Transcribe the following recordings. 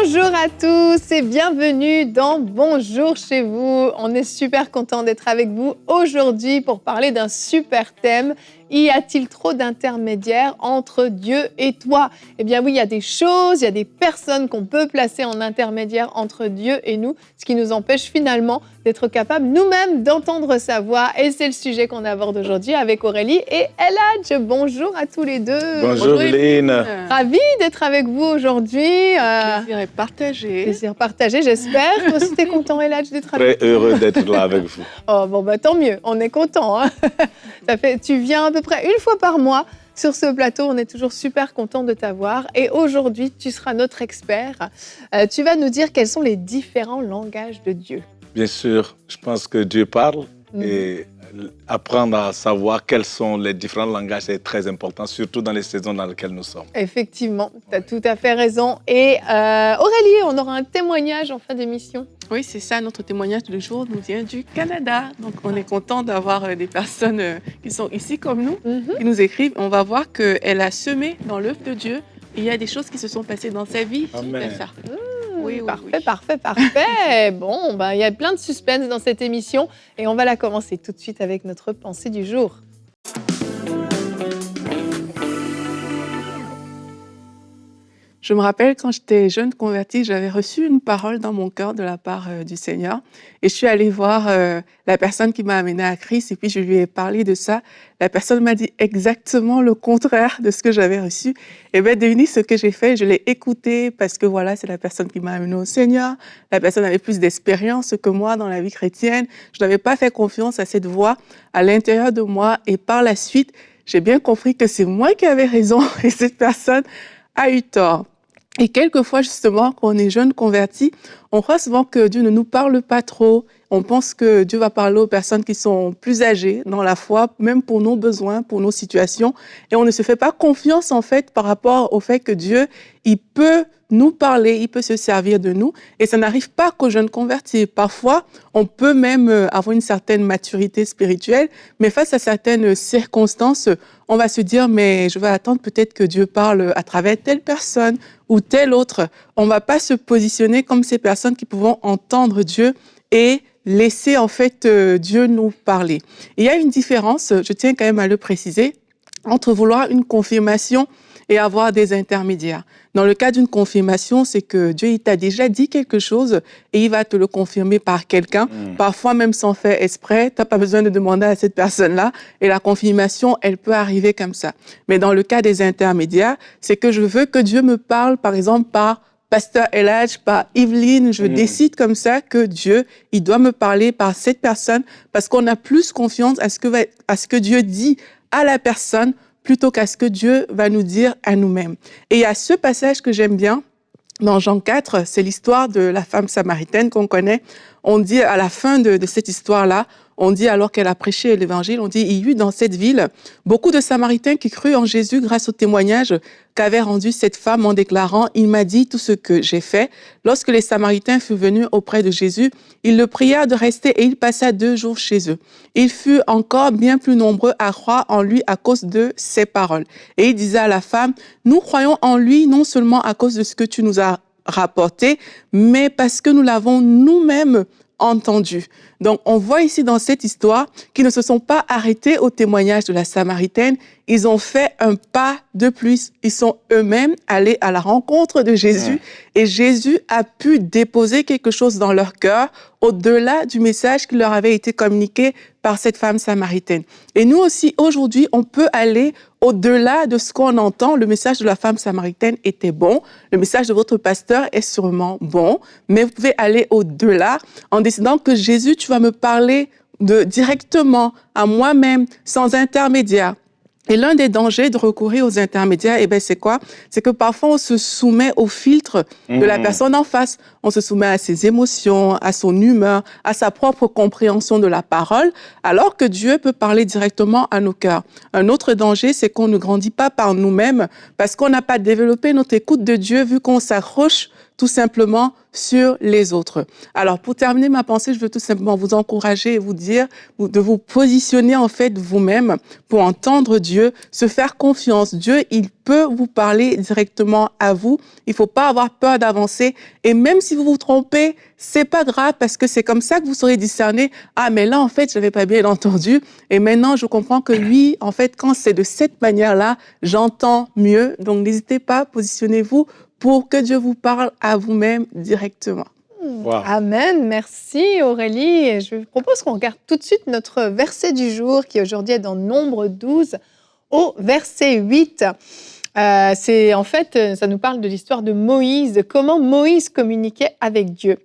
Bonjour à tous et bienvenue dans Bonjour chez vous. On est super content d'être avec vous aujourd'hui pour parler d'un super thème. Y a-t-il trop d'intermédiaires entre Dieu et toi? Eh bien oui, il y a des choses, il y a des personnes qu'on peut placer en intermédiaire entre Dieu et nous, ce qui nous empêche finalement d'être capables nous-mêmes d'entendre sa voix. Et c'est le sujet qu'on aborde aujourd'hui avec Aurélie et Eladj. Bonjour à tous les deux. Bonjour Lynn. Ravie d'être avec vous aujourd'hui. Plaisir est partagé. Plaisir partagé, j'espère. Toi aussi, t'es content, Eladj, d'être avec Très heureux d'être là avec vous. Oh, bon, bah, tant mieux, on est content. Hein. Tu viens à peu près une fois par mois sur ce plateau. On est toujours super content de t'avoir. Et aujourd'hui, tu seras notre expert. Tu vas nous dire quels sont les différents langages de Dieu. Bien sûr, je pense que Dieu parle et apprendre à savoir quels sont les différents langages est très important, surtout dans les saisons dans lesquelles nous sommes. Effectivement, tu as tout à fait raison. Et Aurélie, on aura un témoignage en fin d'émission. Oui, c'est ça, notre témoignage du jour nous vient du Canada. Donc, on est content d'avoir des personnes qui sont ici comme nous, qui nous écrivent. On va voir qu'elle a semé dans l'œuvre de Dieu. Il y a des choses qui se sont passées dans sa vie. Amen. Ça. Oui, Parfait. Bon, il y a plein de suspense dans cette émission et on va la commencer tout de suite avec notre pensée du jour. Je me rappelle quand j'étais jeune convertie, j'avais reçu une parole dans mon cœur de la part du Seigneur et je suis allée voir la personne qui m'a amenée à Christ et puis je lui ai parlé de ça. La personne m'a dit exactement le contraire de ce que j'avais reçu. Et bien, devinez ce que j'ai fait, je l'ai écouté parce que voilà, c'est la personne qui m'a amenée au Seigneur. La personne avait plus d'expérience que moi dans la vie chrétienne. Je n'avais pas fait confiance à cette voix à l'intérieur de moi et par la suite, j'ai bien compris que c'est moi qui avais raison et cette personne a eu tort. Et quelquefois, justement, quand on est jeune converti, on croit souvent que Dieu ne nous parle pas trop. On pense que Dieu va parler aux personnes qui sont plus âgées dans la foi, même pour nos besoins, pour nos situations. Et on ne se fait pas confiance, en fait, par rapport au fait que Dieu, il peut nous parler, il peut se servir de nous. Et ça n'arrive pas qu'aux jeunes convertis. Parfois, on peut même avoir une certaine maturité spirituelle, mais face à certaines circonstances, on va se dire, mais je vais attendre peut-être que Dieu parle à travers telle personne ou telle autre. On ne va pas se positionner comme ces personnes qui pouvons entendre Dieu et laisser en fait Dieu nous parler. Il y a une différence, je tiens quand même à le préciser, entre vouloir une confirmation et avoir des intermédiaires. Dans le cas d'une confirmation, c'est que Dieu il t'a déjà dit quelque chose et il va te le confirmer par quelqu'un, parfois même sans faire exprès. Tu n'as pas besoin de demander à cette personne-là et la confirmation, elle peut arriver comme ça. Mais dans le cas des intermédiaires, c'est que je veux que Dieu me parle, par exemple, par Pasteur Eladj, par Yveline, je décide comme ça que Dieu, il doit me parler par cette personne parce qu'on a plus confiance à ce que Dieu dit à la personne plutôt qu'à ce que Dieu va nous dire à nous-mêmes. Et il y a ce passage que j'aime bien, dans Jean 4, c'est l'histoire de la femme samaritaine qu'on connaît. On dit à la fin de cette histoire-là, on dit alors qu'elle a prêché l'évangile, on dit il y eut dans cette ville beaucoup de Samaritains qui crurent en Jésus grâce au témoignage qu'avait rendu cette femme en déclarant « Il m'a dit tout ce que j'ai fait ». Lorsque les Samaritains furent venus auprès de Jésus, il le pria de rester et il passa 2 jours chez eux. Il fut encore bien plus nombreux à croire en lui à cause de ses paroles. Et il disait à la femme « Nous croyons en lui non seulement à cause de ce que tu nous as rapporté, mais parce que nous l'avons nous-mêmes entendu. » Donc, on voit ici dans cette histoire qu'ils ne se sont pas arrêtés au témoignage de la Samaritaine. Ils ont fait un pas de plus. Ils sont eux-mêmes allés à la rencontre de Jésus et Jésus a pu déposer quelque chose dans leur cœur au-delà du message qui leur avait été communiqué par cette femme samaritaine. Et nous aussi, aujourd'hui, on peut aller au-delà de ce qu'on entend. Le message de la femme samaritaine était bon. Le message de votre pasteur est sûrement bon. Mais vous pouvez aller au-delà en décidant que Jésus, tu vas me parler directement à moi-même, sans intermédiaire. Et l'un des dangers de recourir aux intermédiaires, c'est quoi? C'est que parfois on se soumet au filtre de la personne en face. On se soumet à ses émotions, à son humeur, à sa propre compréhension de la parole, alors que Dieu peut parler directement à nos cœurs. Un autre danger, c'est qu'on ne grandit pas par nous-mêmes parce qu'on n'a pas développé notre écoute de Dieu vu qu'on s'accroche tout simplement sur les autres. Alors, pour terminer ma pensée, je veux tout simplement vous encourager et vous dire de vous positionner en fait vous-même pour entendre Dieu, se faire confiance. Dieu, il peut vous parler directement à vous. Il faut pas avoir peur d'avancer. Et même si vous vous trompez, c'est pas grave parce que c'est comme ça que vous saurez discerner. Ah, mais là, en fait, je n'avais pas bien entendu. Et maintenant, je comprends que oui, en fait, quand c'est de cette manière-là, j'entends mieux. Donc, n'hésitez pas, positionnez-vous pour que Dieu vous parle à vous-même directement. Wow. Amen, merci Aurélie. Et je vous propose qu'on regarde tout de suite notre verset du jour qui aujourd'hui est dans Nombre 12 au verset 8. En fait, ça nous parle de l'histoire de Moïse, de comment Moïse communiquait avec Dieu.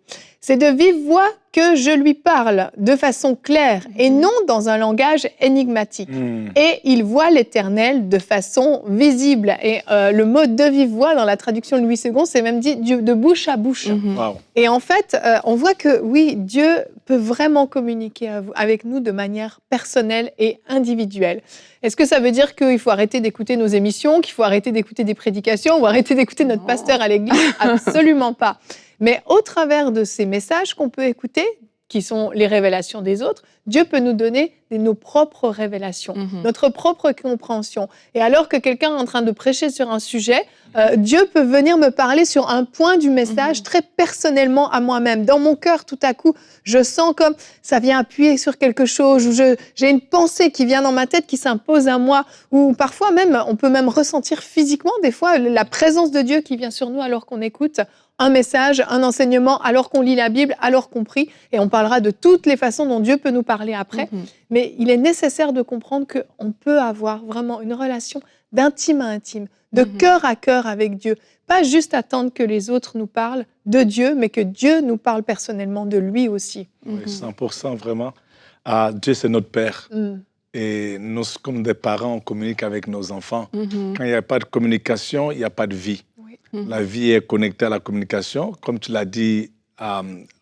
C'est de vive voix que je lui parle de façon claire et non dans un langage énigmatique. Et il voit l'Éternel de façon visible. Et le mot de vive voix dans la traduction de Louis II, c'est même dit de bouche à bouche. Wow. Et en fait, on voit que oui, Dieu peut vraiment communiquer avec nous de manière personnelle et individuelle. Est-ce que ça veut dire qu'il faut arrêter d'écouter nos émissions, qu'il faut arrêter d'écouter des prédications ou arrêter d'écouter notre pasteur à l'église? Absolument pas. Mais au travers de ces messages qu'on peut écouter, qui sont les révélations des autres, Dieu peut nous donner nos propres révélations, notre propre compréhension. Et alors que quelqu'un est en train de prêcher sur un sujet, Dieu peut venir me parler sur un point du message très personnellement à moi-même. Dans mon cœur, tout à coup, je sens comme ça vient appuyer sur quelque chose, ou j'ai une pensée qui vient dans ma tête, qui s'impose à moi, ou parfois même, on peut même ressentir physiquement des fois la présence de Dieu qui vient sur nous alors qu'on écoute un message, un enseignement, alors qu'on lit la Bible, alors qu'on prie. Et on parlera de toutes les façons dont Dieu peut nous parler après. Mais il est nécessaire de comprendre qu'on peut avoir vraiment une relation d'intime à intime, de cœur à cœur avec Dieu. Pas juste attendre que les autres nous parlent de Dieu, mais que Dieu nous parle personnellement de lui aussi. Oui, 100% vraiment. Dieu, c'est notre Père. Et nous, comme des parents, on communique avec nos enfants. Quand il n'y a pas de communication, il n'y a pas de vie. La vie est connectée à la communication. Comme tu l'as dit,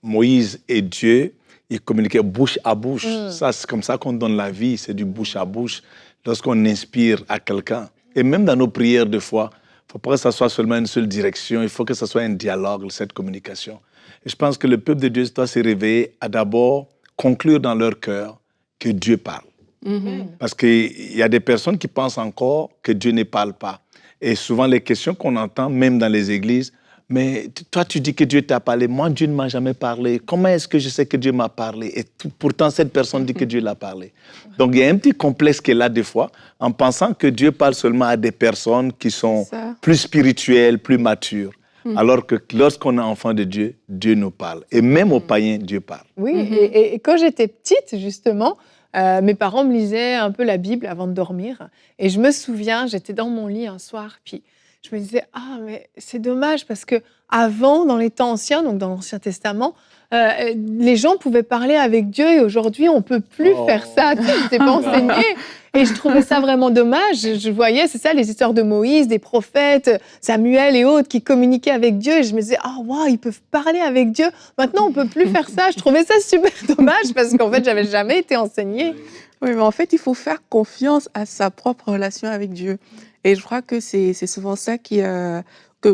Moïse et Dieu, ils communiquaient bouche à bouche. Ça, c'est comme ça qu'on donne la vie, c'est du bouche à bouche. Lorsqu'on inspire à quelqu'un, et même dans nos prières de foi, il ne faut pas que ça soit seulement une seule direction, il faut que ça soit un dialogue, cette communication. Et je pense que le peuple de Dieu doit se réveiller à d'abord conclure dans leur cœur que Dieu parle. Parce qu'il y a des personnes qui pensent encore que Dieu ne parle pas. Et souvent, les questions qu'on entend, même dans les églises, mais toi, tu dis que Dieu t'a parlé. Moi, Dieu ne m'a jamais parlé. Comment est-ce que je sais que Dieu m'a parlé? Et pourtant, cette personne dit que Dieu l'a parlé. Donc, il y a un petit complexe qui est là des fois, en pensant que Dieu parle seulement à des personnes qui sont plus spirituelles, plus matures. Alors que lorsqu'on est enfant de Dieu, Dieu nous parle. Et même aux païens, Dieu parle. Oui, et quand j'étais petite, justement, mes parents me lisaient un peu la Bible avant de dormir. Et je me souviens, j'étais dans mon lit un soir, puis je me disais, mais c'est dommage parce que avant, dans les temps anciens, donc dans l'Ancien Testament, les gens pouvaient parler avec Dieu et aujourd'hui, on ne peut plus faire ça. Tu sais, je n'étais pas enseignée. Et je trouvais ça vraiment dommage. Je voyais, c'est ça, les histoires de Moïse, des prophètes, Samuel et autres qui communiquaient avec Dieu. Et je me disais, waouh, ils peuvent parler avec Dieu. Maintenant, on ne peut plus faire ça. Je trouvais ça super dommage parce qu'en fait, je n'avais jamais été enseignée. Oui, mais en fait, il faut faire confiance à sa propre relation avec Dieu. Et je crois que c'est souvent ça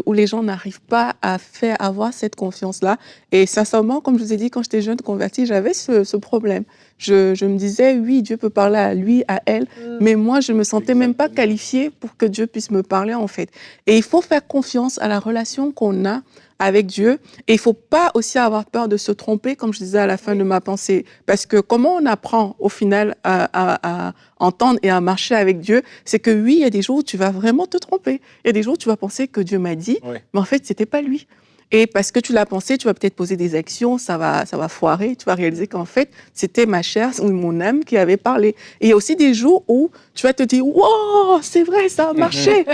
où les gens n'arrivent pas à avoir cette confiance-là. Et sincèrement, comme je vous ai dit, quand j'étais jeune convertie, j'avais ce problème. Je me disais, oui, Dieu peut parler à lui, à elle, mais moi, je me sentais même pas qualifiée pour que Dieu puisse me parler, en fait. Et il faut faire confiance à la relation qu'on a avec Dieu. Et il faut pas aussi avoir peur de se tromper, comme je disais à la fin de ma pensée. Parce que comment on apprend, au final, à entendre et à marcher avec Dieu, c'est que oui, il y a des jours où tu vas vraiment te tromper. Il y a des jours où tu vas penser que Dieu m'a dit, mais en fait, c'était pas lui. Et parce que tu l'as pensé, tu vas peut-être poser des actions, ça va foirer, tu vas réaliser qu'en fait, c'était ma chair ou mon âme qui avait parlé. Et il y a aussi des jours où tu vas te dire, wow, c'est vrai, ça a marché.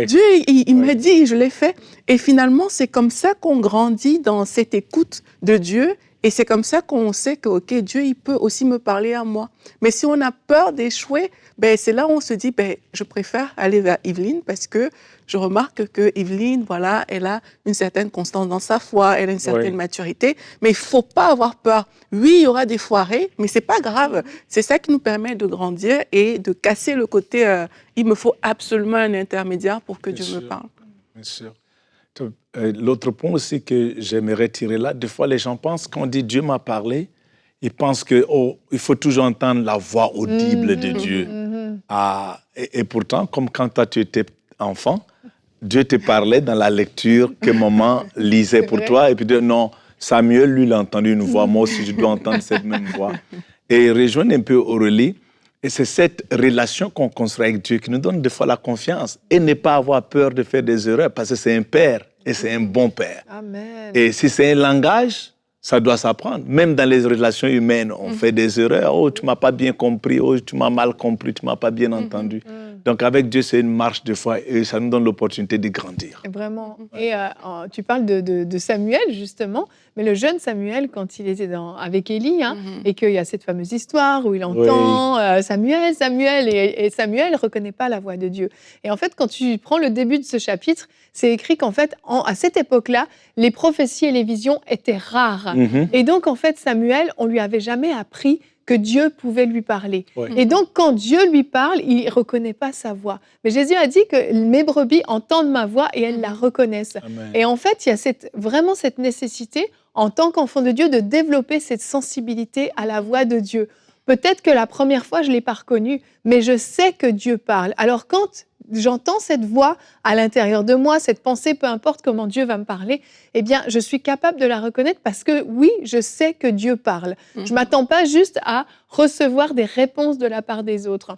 Dieu, il m'a dit, je l'ai fait. Et finalement, c'est comme ça qu'on grandit dans cette écoute de Dieu. Et c'est comme ça qu'on sait que, OK, Dieu, il peut aussi me parler à moi. Mais si on a peur d'échouer, c'est là où on se dit, je préfère aller vers Yveline parce que je remarque que Yveline, voilà, elle a une certaine constance dans sa foi, elle a une certaine maturité, mais il ne faut pas avoir peur. Oui, il y aura des foirés, mais ce n'est pas grave. C'est ça qui nous permet de grandir et de casser le côté il me faut absolument un intermédiaire pour que Dieu me parle. Bien sûr. L'autre point aussi que j'aimerais tirer là, des fois les gens pensent, quand on dit Dieu m'a parlé, ils pensent qu'il faut toujours entendre la voix audible de Dieu. Et pourtant, comme quand toi tu étais enfant, Dieu te parlait dans la lecture que maman lisait pour toi, et puis non, Samuel, lui, il a entendu une voix, moi aussi je dois entendre cette même voix. Et rejoindre un peu Aurélie, et c'est cette relation qu'on construit avec Dieu qui nous donne des fois la confiance et ne pas avoir peur de faire des erreurs parce que c'est un père et c'est un bon père. Amen. Et si c'est un langage, ça doit s'apprendre. Même dans les relations humaines, on fait des erreurs. Oh, tu ne m'as pas bien compris. Oh, tu m'as mal compris. Tu ne m'as pas bien entendu. Donc, avec Dieu, c'est une marche de foi et ça nous donne l'opportunité de grandir. Vraiment. Et tu parles de Samuel, justement, mais le jeune Samuel, quand il était avec Élie, et qu'il y a cette fameuse histoire où il entend Samuel, Samuel, et Samuel ne reconnaît pas la voix de Dieu. Et en fait, quand tu prends le début de ce chapitre, c'est écrit qu'en fait, à cette époque-là, les prophéties et les visions étaient rares. Et donc, en fait, Samuel, on ne lui avait jamais appris que Dieu pouvait lui parler. Et donc, quand Dieu lui parle, il ne reconnaît pas sa voix. Mais Jésus a dit que mes brebis entendent ma voix et elles la reconnaissent. Amen. Et en fait, il y a vraiment cette nécessité, en tant qu'enfant de Dieu, de développer cette sensibilité à la voix de Dieu. Peut-être que la première fois, je ne l'ai pas reconnue, mais je sais que Dieu parle. Alors, quand j'entends cette voix à l'intérieur de moi, cette pensée, peu importe comment Dieu va me parler, eh bien, je suis capable de la reconnaître parce que, oui, je sais que Dieu parle. Je ne m'attends pas juste à recevoir des réponses de la part des autres.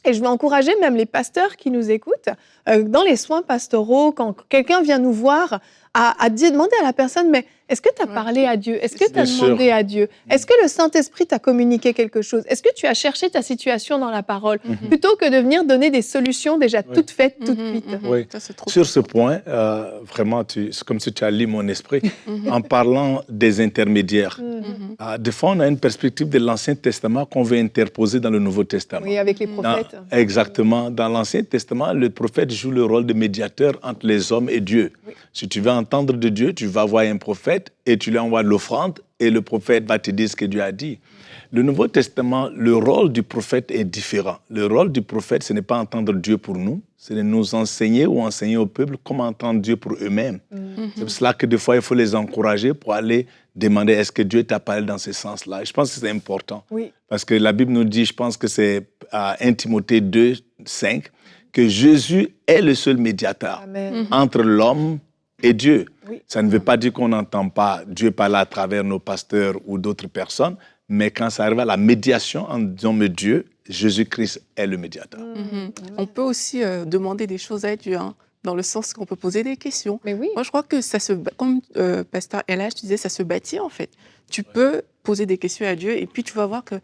Et je vais encourager même les pasteurs qui nous écoutent, dans les soins pastoraux, quand quelqu'un vient nous voir, à demander à la personne, mais est-ce que tu as parlé à Dieu? Est-ce que tu as demandé à Dieu? Est-ce que le Saint-Esprit t'a communiqué quelque chose? Est-ce que tu as cherché ta situation dans la parole? Plutôt que de venir donner des solutions déjà toutes faites, tout de suite. Oui. Sur ce point, vraiment, c'est comme si tu as lu mon esprit. En parlant des intermédiaires, des fois, on a une perspective de l'Ancien Testament qu'on veut interposer dans le Nouveau Testament. Oui, avec les prophètes. Exactement. Dans l'Ancien Testament, le prophète joue le rôle de médiateur entre les hommes et Dieu. Oui. Si tu veux entendre de Dieu, tu vas voir un prophète et tu lui envoies l'offrande et le prophète va te dire ce que Dieu a dit. Le Nouveau Testament, le rôle du prophète est différent. Le rôle du prophète, ce n'est pas entendre Dieu pour nous, c'est de nous enseigner ou enseigner au peuple comment entendre Dieu pour eux-mêmes. C'est pour cela que des fois, il faut les encourager pour aller demander est-ce que Dieu t'a parlé dans ce sens-là. Je pense que c'est important. Oui. Parce que la Bible nous dit, je pense que c'est à 1 Timothée 2, 5, que Jésus est le seul médiateur entre l'homme et Dieu. Oui. Ça ne veut pas dire qu'on n'entend pas Dieu parler à travers nos pasteurs ou d'autres personnes, mais quand ça arrive à la médiation entre l'homme et Dieu, Jésus-Christ est le médiateur. On peut aussi demander des choses à Dieu, dans le sens qu'on peut poser des questions. Mais oui. Moi, je crois que ça comme Pasteur LH disait, ça se bâtit en fait. Tu peux poser des questions à Dieu et puis tu vas voir que,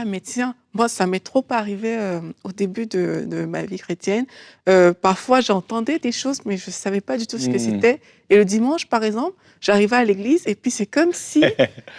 mais tiens, moi, ça m'est trop arrivé au début de ma vie chrétienne. Parfois, j'entendais des choses, mais je ne savais pas du tout ce que c'était. Et le dimanche, par exemple, j'arrivais à l'église et puis c'est comme si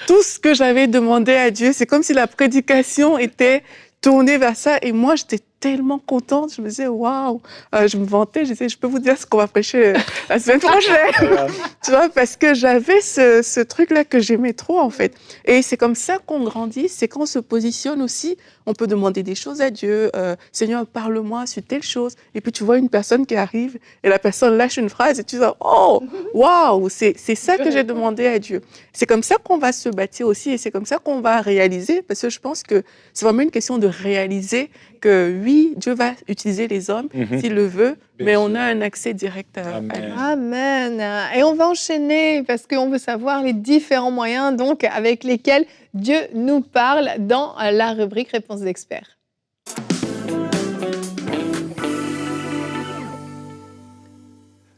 tout ce que j'avais demandé à Dieu, c'est comme si la prédication était tournée vers ça. Et moi, j'étais tellement contente. Je me disais, waouh, je me vantais. Je disais, je peux vous dire ce qu'on va prêcher la semaine prochaine. Tu vois, parce que j'avais ce truc-là que j'aimais trop, en fait. Et c'est comme ça qu'on grandit. C'est qu'on se positionne aussi. On peut demander des choses à Dieu. Seigneur, parle-moi sur telle chose. Et puis, tu vois une personne qui arrive et la personne lâche une phrase et tu dis, oh, waouh, c'est ça que j'ai demandé à Dieu. C'est comme ça qu'on va se bâtir aussi et c'est comme ça qu'on va réaliser. Parce que je pense que c'est vraiment une question de réaliser que oui, Dieu va utiliser les hommes s'il le veut, mais on a un accès direct à lui. Amen. Et on va enchaîner parce qu'on veut savoir les différents moyens donc, avec lesquels Dieu nous parle dans la rubrique Réponse d'experts.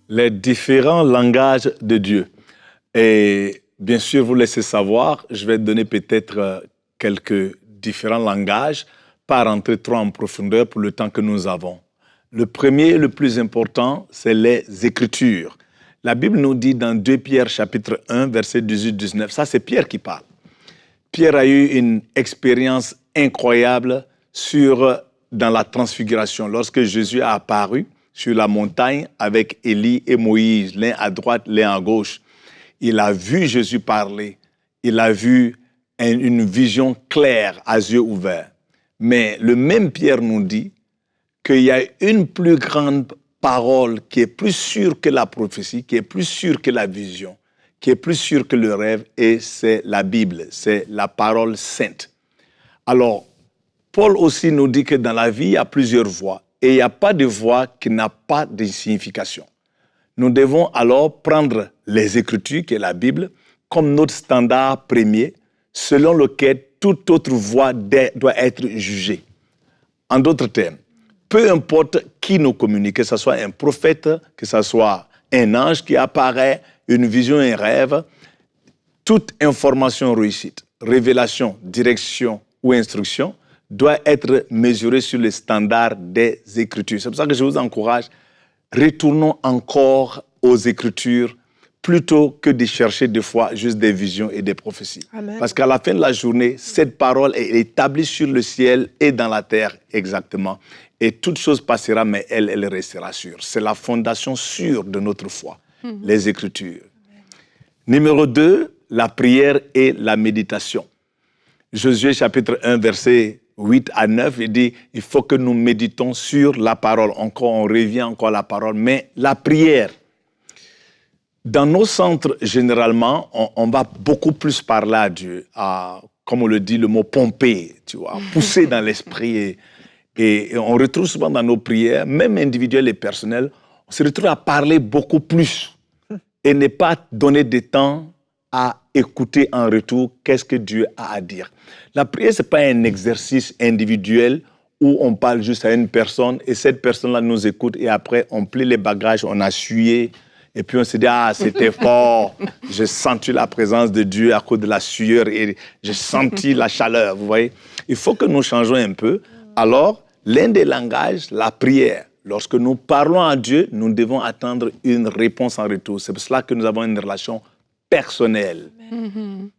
Les différents langages de Dieu. Et bien sûr, vous laissez savoir, je vais donner peut-être quelques différents langages, pas rentrer trop en profondeur pour le temps que nous avons. Le premier et le plus important, c'est les Écritures. La Bible nous dit dans 2 Pierre chapitre 1, verset 18-19, ça c'est Pierre qui parle. Pierre a eu une expérience incroyable dans la transfiguration, lorsque Jésus a apparu sur la montagne avec Élie et Moïse, l'un à droite, l'un à gauche. Il a vu Jésus parler, il a vu une vision claire à yeux ouverts. Mais le même Pierre nous dit qu'il y a une plus grande parole qui est plus sûre que la prophétie, qui est plus sûre que la vision, qui est plus sûre que le rêve, et c'est la Bible, c'est la parole sainte. Alors, Paul aussi nous dit que dans la vie, il y a plusieurs voies, et il n'y a pas de voie qui n'a pas de signification. Nous devons alors prendre les Écritures, qui est la Bible, comme notre standard premier, selon lequel toute autre voie doit être jugée. En d'autres termes, peu importe qui nous communique, que ce soit un prophète, que ce soit un ange qui apparaît, une vision, un rêve, toute information réussite, révélation, direction ou instruction doit être mesurée sur le standard des Écritures. C'est pour ça que je vous encourage, retournons encore aux Écritures plutôt que de chercher des fois juste des visions et des prophéties. Amen. Parce qu'à la fin de la journée, cette parole est établie sur le ciel et dans la terre exactement. Et toute chose passera, mais elle restera sûre. C'est la fondation sûre de notre foi, les Écritures. Numéro 2, la prière et la méditation. Josué chapitre 1, verset 8 à 9, il dit, il faut que nous méditons sur la parole. Encore, on revient encore à la parole, mais la prière. Dans nos centres, généralement, on va beaucoup plus parler à Dieu, comme on le dit, le mot pomper, tu vois, pousser dans l'esprit. Et on retrouve souvent dans nos prières, même individuelles et personnelles, on se retrouve à parler beaucoup plus et ne pas donner de temps à écouter en retour qu'est-ce que Dieu a à dire. La prière, ce n'est pas un exercice individuel où on parle juste à une personne et cette personne-là nous écoute et après on plie les bagages, on a sué et puis on se dit « Ah, c'était fort, j'ai senti la présence de Dieu à cause de la sueur et j'ai senti la chaleur. » Vous voyez, il faut que nous changeons un peu. Alors, l'un des langages, la prière. Lorsque nous parlons à Dieu, nous devons attendre une réponse en retour. C'est pour cela que nous avons une relation personnelle.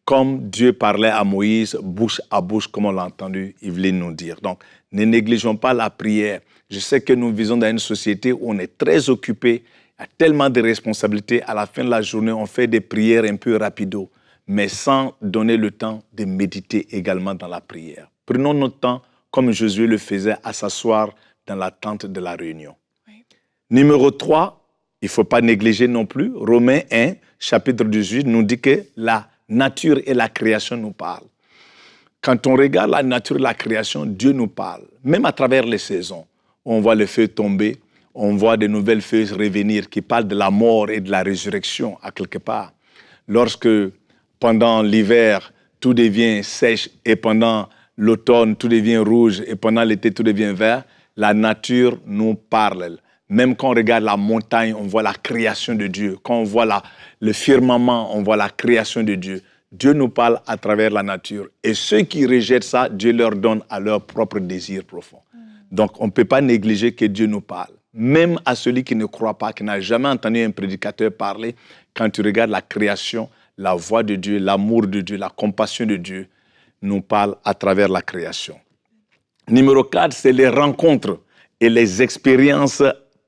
Comme Dieu parlait à Moïse, bouche à bouche, comme on l'a entendu Yveline nous dire. Donc, ne négligeons pas la prière. Je sais que nous vivons dans une société où on est très occupé, il y a tellement de responsabilités. À la fin de la journée, on fait des prières un peu rapido, mais sans donner le temps de méditer également dans la prière. Prenons notre temps, comme Josué le faisait, à s'asseoir dans la tente de la réunion. Oui. Numéro 3, il ne faut pas négliger non plus, Romains 1, chapitre 18, nous dit que la nature et la création nous parlent. Quand on regarde la nature et la création, Dieu nous parle, même à travers les saisons. On voit les feuilles tomber, on voit de nouvelles feuilles revenir qui parlent de la mort et de la résurrection à quelque part. Lorsque, pendant l'hiver, tout devient sèche et pendant l'automne, tout devient rouge et pendant l'été, tout devient vert, la nature nous parle. Même quand on regarde la montagne, on voit la création de Dieu. Quand on voit le firmament, on voit la création de Dieu. Dieu nous parle à travers la nature. Et ceux qui rejettent ça, Dieu leur donne à leur propre désir profond. Donc, on ne peut pas négliger que Dieu nous parle. Même à celui qui ne croit pas, qui n'a jamais entendu un prédicateur parler, quand tu regardes la création, la voix de Dieu, l'amour de Dieu, la compassion de Dieu, nous parle à travers la création. Numéro 4, c'est les rencontres et les expériences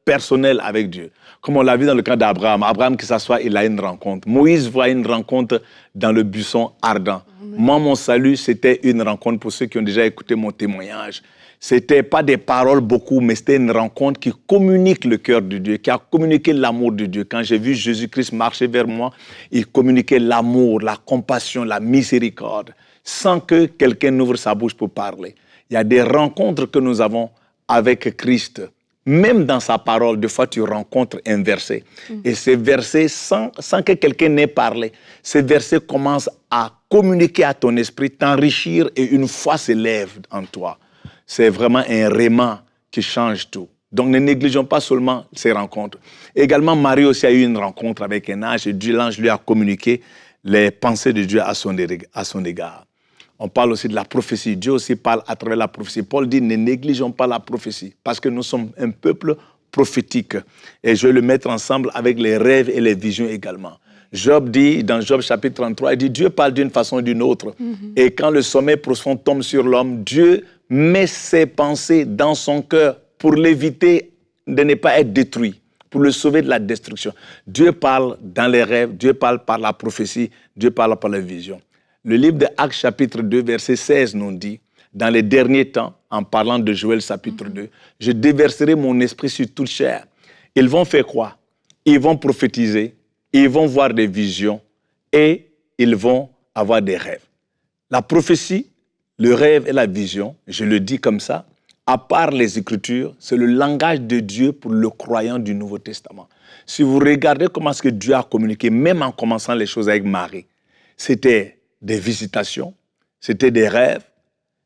personnelles avec Dieu. Comme on l'a vu dans le cas d'Abraham. Abraham, que ce soit, il a une rencontre. Moïse voit une rencontre dans le buisson ardent. Moi, mon salut, c'était une rencontre pour ceux qui ont déjà écouté mon témoignage. Ce n'était pas des paroles beaucoup, mais c'était une rencontre qui communique le cœur de Dieu, qui a communiqué l'amour de Dieu. Quand j'ai vu Jésus-Christ marcher vers moi, il communiquait l'amour, la compassion, la miséricorde, sans que quelqu'un n'ouvre sa bouche pour parler. Il y a des rencontres que nous avons avec Christ. Même dans sa parole, des fois, tu rencontres un verset. Et ces versets, sans que quelqu'un n'ait parlé, ces versets commencent à communiquer à ton esprit, t'enrichir et une foi s'élève en toi. C'est vraiment un réma qui change tout. Donc, ne négligeons pas seulement ces rencontres. Également, Marie aussi a eu une rencontre avec un ange et l'ange lui a communiqué les pensées de Dieu à son égard. On parle aussi de la prophétie. Dieu aussi parle à travers la prophétie. Paul dit, ne négligeons pas la prophétie parce que nous sommes un peuple prophétique. Et je vais le mettre ensemble avec les rêves et les visions également. Job dit, dans Job chapitre 33, il dit, Dieu parle d'une façon ou d'une autre. Et quand le sommeil profond tombe sur l'homme, Dieu met ses pensées dans son cœur pour l'éviter de ne pas être détruit, pour le sauver de la destruction. Dieu parle dans les rêves, Dieu parle par la prophétie, Dieu parle par la vision. Le livre de Actes chapitre 2, verset 16 nous dit, dans les derniers temps, en parlant de Joël chapitre 2, je déverserai mon esprit sur toute chair. Ils vont faire quoi? Ils vont prophétiser, ils vont voir des visions et ils vont avoir des rêves. La prophétie, le rêve et la vision, je le dis comme ça, à part les Écritures, c'est le langage de Dieu pour le croyant du Nouveau Testament. Si vous regardez comment est-ce que Dieu a communiqué, même en commençant les choses avec Marie, c'était des visitations, c'était des rêves,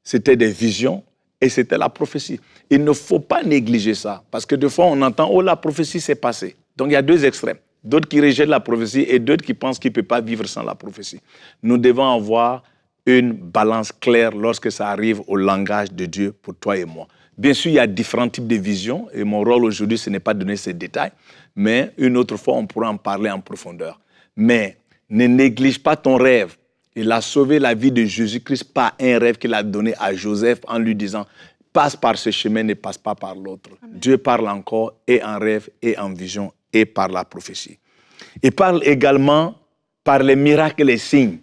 c'était des visions et c'était la prophétie. Il ne faut pas négliger ça parce que des fois on entend « Oh, la prophétie s'est passée ». Donc il y a deux extrêmes. D'autres qui rejettent la prophétie et d'autres qui pensent qu'ils ne peuvent pas vivre sans la prophétie. Nous devons avoir une balance claire lorsque ça arrive au langage de Dieu pour toi et moi. Bien sûr, il y a différents types de visions et mon rôle aujourd'hui, ce n'est pas de donner ces détails, mais une autre fois, on pourra en parler en profondeur. Mais ne néglige pas ton rêve. Il a sauvé la vie de Jésus-Christ par un rêve qu'il a donné à Joseph en lui disant « Passe par ce chemin, ne passe pas par l'autre ». Dieu parle encore et en rêve et en vision et par la prophétie. Il parle également par les miracles et les signes.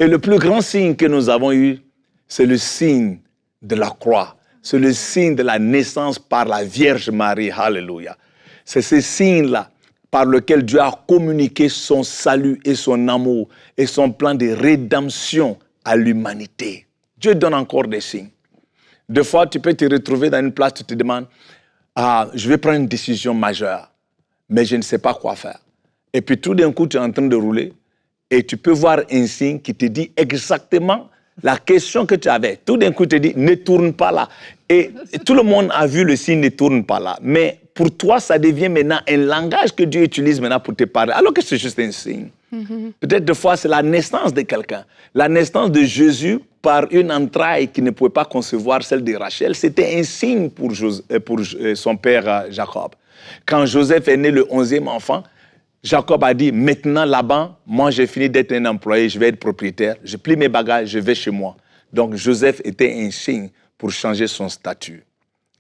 Et le plus grand signe que nous avons eu, c'est le signe de la croix. C'est le signe de la naissance par la Vierge Marie. Alléluia. C'est ce signe-là par lequel Dieu a communiqué son salut et son amour et son plan de rédemption à l'humanité. Dieu donne encore des signes. Des fois, tu peux te retrouver dans une place, tu te demandes, je vais prendre une décision majeure, mais je ne sais pas quoi faire. Et puis tout d'un coup, tu es en train de rouler et tu peux voir un signe qui te dit exactement la question que tu avais. Tout d'un coup, tu te dis, ne tourne pas là. Et tout le monde a vu le signe, ne tourne pas là. Mais pour toi, ça devient maintenant un langage que Dieu utilise maintenant pour te parler, alors que c'est juste un signe. Peut-être des fois, c'est la naissance de quelqu'un. La naissance de Jésus par une entraille qui ne pouvait pas concevoir celle de Rachel, c'était un signe pour son père Jacob. Quand Joseph est né le 11e enfant, Jacob a dit, maintenant là-bas, moi j'ai fini d'être un employé, je vais être propriétaire, je plie mes bagages, je vais chez moi. Donc Joseph était un signe pour changer son statut.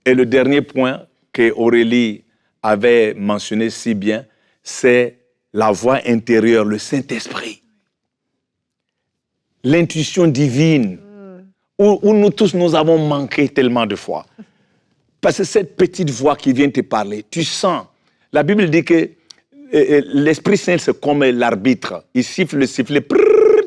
Et le dernier point que Aurélie avait mentionné si bien, c'est la voix intérieure, le Saint-Esprit. L'intuition divine, où nous tous nous avons manqué tellement de fois. Parce que cette petite voix qui vient te parler, tu sens. La Bible dit que l'Esprit Saint, c'est comme l'arbitre. Il siffle le sifflet,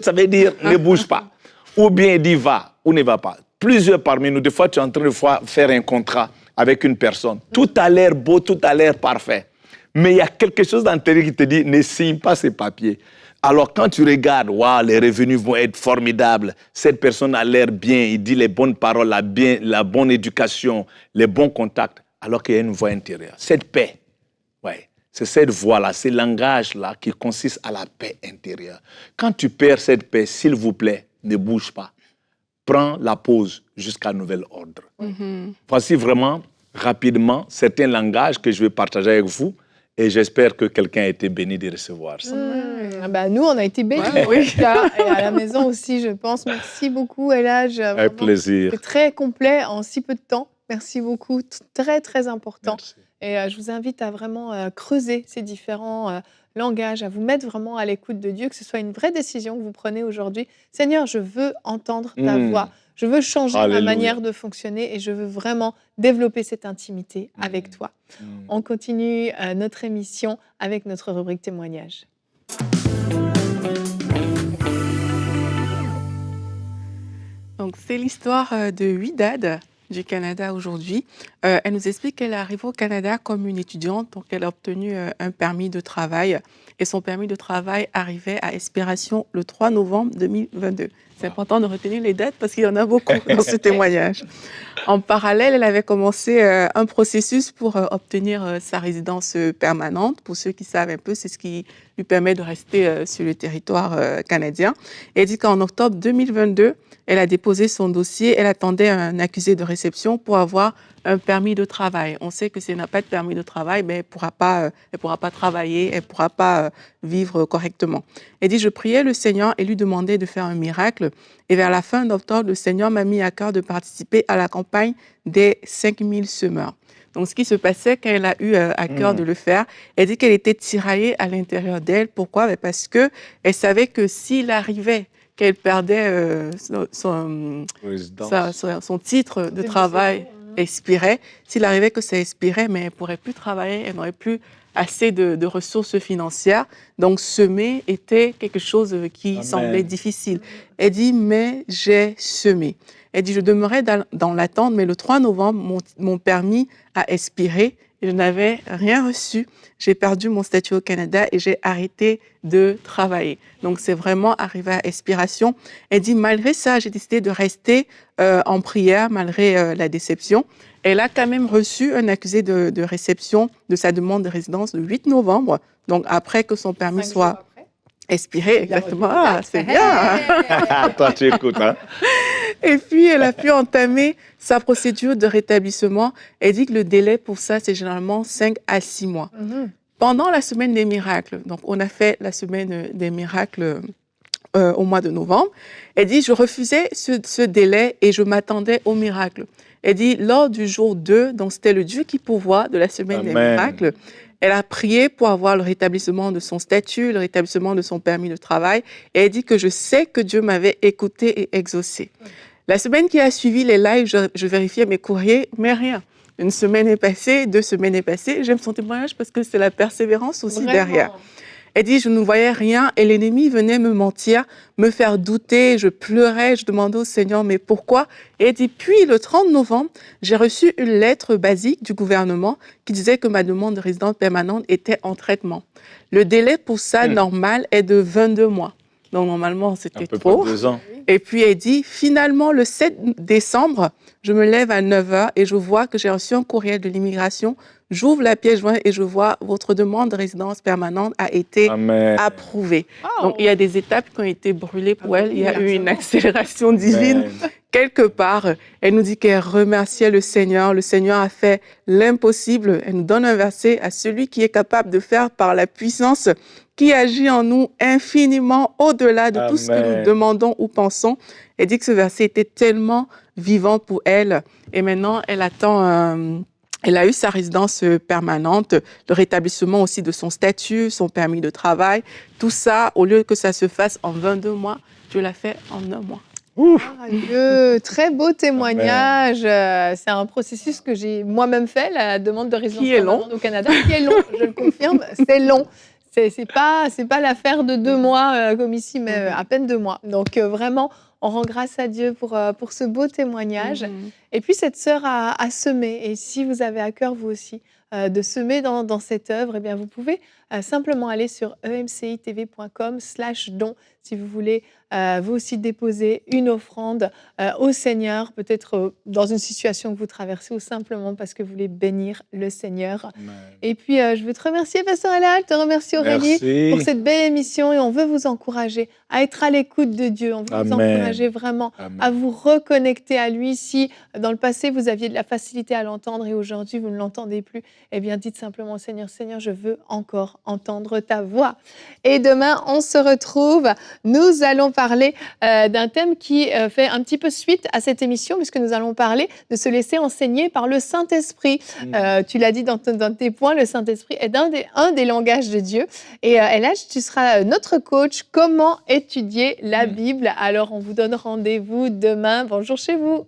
ça veut dire ne bouge pas. Ou bien il dit va, ou ne va pas. Plusieurs parmi nous, des fois tu es en train de faire un contrat avec une personne. Tout a l'air beau, tout a l'air parfait. Mais il y a quelque chose dans l'intérieur qui te dit ne signe pas ces papiers. Alors quand tu regardes, waouh, les revenus vont être formidables, cette personne a l'air bien, il dit les bonnes paroles, la bonne éducation, les bons contacts, alors qu'il y a une voix intérieure. Cette paix, ouais. C'est cette voix-là, ce langage-là qui consiste à la paix intérieure. Quand tu perds cette paix, s'il vous plaît, ne bouge pas. Prends la pause jusqu'à nouvel ordre. Voici vraiment, rapidement, certains langages que je vais partager avec vous et j'espère que quelqu'un a été béni de recevoir ça. Nous, on a été bénis. Oui. Et à la maison aussi, je pense. Merci beaucoup, Elhadj. Avec plaisir. C'est très complet en si peu de temps. Merci beaucoup. Très, très important. Merci. Et je vous invite à vraiment creuser ces différents langages, à vous mettre vraiment à l'écoute de Dieu, que ce soit une vraie décision que vous prenez aujourd'hui. Seigneur, je veux entendre ta voix, je veux changer ma manière de fonctionner et je veux vraiment développer cette intimité avec toi. On continue notre émission avec notre rubrique témoignage. Donc, c'est l'histoire de Widad du Canada aujourd'hui. Elle nous explique qu'elle arrive au Canada comme une étudiante, donc elle a obtenu un permis de travail et son permis de travail arrivait à expiration le 3 novembre 2022. C'est important de retenir les dates parce qu'il y en a beaucoup dans ce témoignage. En parallèle, elle avait commencé un processus pour obtenir sa résidence permanente. Pour ceux qui savent un peu, c'est ce qui lui permet de rester sur le territoire canadien. Et elle dit qu'en octobre 2022, elle a déposé son dossier. Elle attendait un accusé de réception pour avoir un permis de travail. On sait que si elle n'a pas de permis de travail, mais elle pourra pas travailler, elle ne pourra pas vivre correctement. Elle dit, je priais le Seigneur et lui demandais de faire un miracle. Et vers la fin d'octobre, le Seigneur m'a mis à cœur de participer à la campagne des 5000 semeurs. Donc, ce qui se passait quand elle a eu à cœur de le faire, elle dit qu'elle était tiraillée à l'intérieur d'elle. Pourquoi? Parce qu'elle savait que s'il arrivait qu'elle perdait son titre de travail, expirait. S'il arrivait que ça expirait, mais elle ne pourrait plus travailler, elle n'aurait plus assez de ressources financières. Donc, semer était quelque chose qui semblait difficile. Elle dit, mais j'ai semé. Elle dit, je demeurais dans l'attente, mais le 3 novembre, mon permis a expiré. Je n'avais rien reçu. J'ai perdu mon statut au Canada et j'ai arrêté de travailler. Donc, c'est vraiment arrivé à expiration. Elle dit, malgré ça, j'ai décidé de rester en prière, malgré la déception. Elle a quand même reçu un accusé de réception de sa demande de résidence le 8 novembre, donc après que son permis soit expiré. Exactement. Ah, c'est bien. Toi, tu écoutes, hein? Et puis, elle a pu entamer sa procédure de rétablissement. Elle dit que le délai pour ça, c'est généralement 5 à 6 mois. Pendant la semaine des miracles, donc on a fait la semaine des miracles au mois de novembre, elle dit, je refusais ce délai et je m'attendais au miracle. Elle dit, lors du jour 2, donc c'était le Dieu qui pourvoit de la semaine des miracles, elle a prié pour avoir le rétablissement de son statut, le rétablissement de son permis de travail. Et elle dit que je sais que Dieu m'avait écouté et exaucé. La semaine qui a suivi les lives, je vérifiais mes courriers, mais rien. Une semaine est passée, 2 semaines est passée. J'aime son témoignage parce que c'est la persévérance aussi derrière. Elle dit, je ne voyais rien et l'ennemi venait me mentir, me faire douter. Je pleurais, je demandais au Seigneur, mais pourquoi? Et elle dit, puis le 30 novembre, j'ai reçu une lettre basique du gouvernement qui disait que ma demande de résidence permanente était en traitement. Le délai pour ça, normal, est de 22 mois. Donc, normalement, c'était trop. 2 ans. Et puis, elle dit, finalement, le 7 décembre, je me lève à 9 h et je vois que j'ai reçu un courriel de l'immigration. J'ouvre la pièce jointe et je vois votre demande de résidence permanente a été approuvée. Donc, il y a des étapes qui ont été brûlées pour elle. Il y a eu une accélération divine. Quelque part, elle nous dit qu'elle remerciait le Seigneur. Le Seigneur a fait l'impossible. Elle nous donne un verset à celui qui est capable de faire par la puissance qui agit en nous infiniment au-delà de tout ce que nous demandons ou pensons. Elle dit que ce verset était tellement vivant pour elle. Et maintenant, elle attend... Elle a eu sa résidence permanente, le rétablissement aussi de son statut, son permis de travail. Tout ça, au lieu que ça se fasse en 22 mois, Dieu l'a fait en 1 mois. Très beau témoignage. C'est un processus que j'ai moi-même fait, la demande de résidence permanente au Canada, qui est long, je le confirme, c'est long. C'est pas l'affaire de 2 mois comme ici, mais à peine 2 mois. Donc vraiment, on rend grâce à Dieu pour ce beau témoignage. Et puis cette sœur a semé. Et si vous avez à cœur, vous aussi, de semer dans cette œuvre, eh bien, vous pouvez simplement aller sur emcitv.com/don si vous voulez vous aussi déposer une offrande au Seigneur, peut-être dans une situation que vous traversez ou simplement parce que vous voulez bénir le Seigneur. Et puis, je veux te remercier, Pasteur Elal, te remercier Aurélie pour cette belle émission et on veut vous encourager à être à l'écoute de Dieu. On veut vous encourager vraiment à vous reconnecter à lui. Si dans le passé, vous aviez de la facilité à l'entendre et aujourd'hui, vous ne l'entendez plus, eh bien, dites simplement au Seigneur, Seigneur, je veux encore entendre ta voix. Et demain, on se retrouve. Nous allons parler d'un thème qui fait un petit peu suite à cette émission, puisque nous allons parler de se laisser enseigner par le Saint-Esprit. Tu l'as dit dans tes points, le Saint-Esprit est un des langages de Dieu. Et Elhadj, tu seras notre coach. Comment étudier la Bible? Alors, on vous donne rendez-vous demain. Bonjour chez vous.